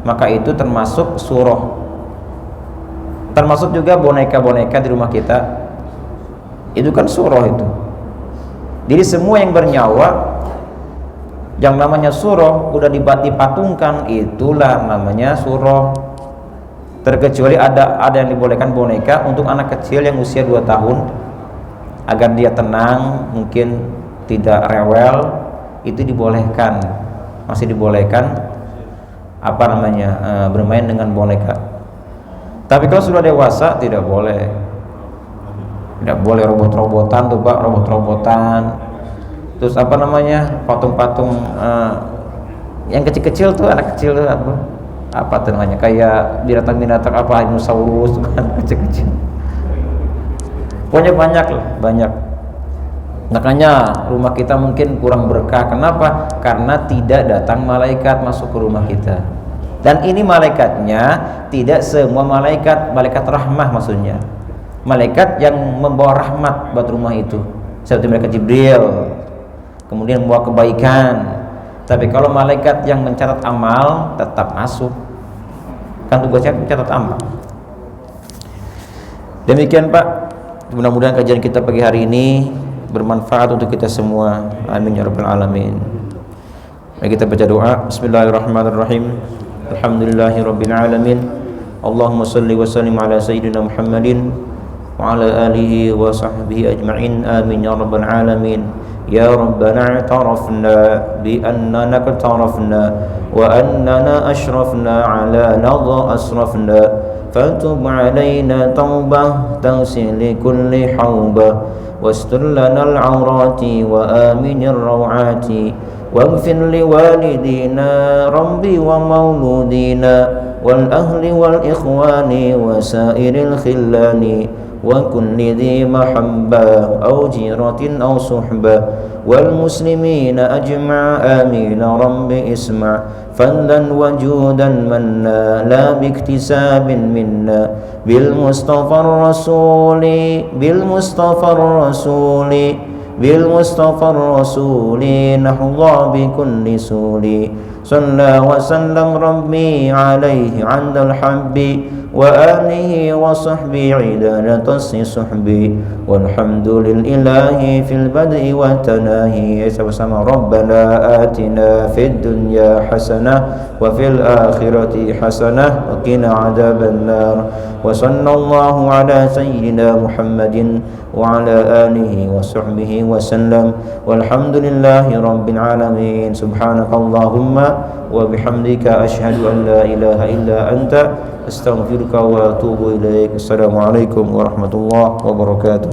[SPEAKER 2] maka itu termasuk surah. Termasuk juga boneka-boneka di rumah kita, itu kan surah itu. Jadi semua yang bernyawa, yang namanya surah udah dipatungkan, itulah namanya surah. Terkecuali ada yang dibolehkan boneka untuk anak kecil yang usia 2 tahun agar dia tenang, mungkin tidak rewel, itu dibolehkan, masih dibolehkan bermain dengan boneka. Tapi kalau sudah dewasa tidak boleh robot-robotan tuh Pak, robot-robotan, terus patung-patung yang kecil-kecil tuh, anak kecil tuh apa tuh namanya, kayak binatang-binatang apa, dinosaurus kan, kecil-kecil. Pokoknya banyak. Makanya rumah kita mungkin kurang berkah. Kenapa? Karena tidak datang malaikat masuk ke rumah kita. Dan ini malaikatnya tidak semua malaikat rahmah, maksudnya malaikat yang membawa rahmat buat rumah itu, seperti malaikat Jibril, kemudian membawa kebaikan. Tapi kalau malaikat yang mencatat amal tetap masuk, kan tugasnya mencatat amal. Demikian Pak, mudah-mudahan kajian kita pagi hari ini bermanfaat untuk kita semua. Amin ya rabbal alamin. Mari kita baca doa. Bismillahirrahmanirrahim. Alhamdulillahirabbil alamin. Allahumma shalli wa sallim ala sayyidina Muhammadin wa ala alihi wa sahbihi ajma'in. Amin ya rabbal alamin. Ya Rabbana i'tarafna bi annana qatarafna wa annana ashrafna ala nadha asrafna fatub alaina tawbah taghsil kulli hawbah wastur lana al-awrati wa aminir rawati waghfir li walidina rabbi wa mauludina wal ahli wal ikhwani wa sairil khillani وكل ذي محبة أو جيرة أو صحبة والمسلمين أجمع آمين رب اسمع فضلا وجودا منا لا باكتساب منا بالمصطفى الرسول نحظى بكل سولي صلى وسلم ربي عليه عند الحب وآله وصحبه عدالة صحبي والحمد لله في البدء والتناهي sama-sama ربنا آتنا في الدنيا حسنة وفي الآخرة حسنة وقنا عذاب النار وصلى الله على سيدنا محمد وعلى آله وصحبه وسلم والحمد لله رب العالمين سبحانك اللهم وبحمدك أشهد أن لا إله إلا أنت أستغفرك وأتوب إليك. السلام عليكم ورحمة الله وبركاته.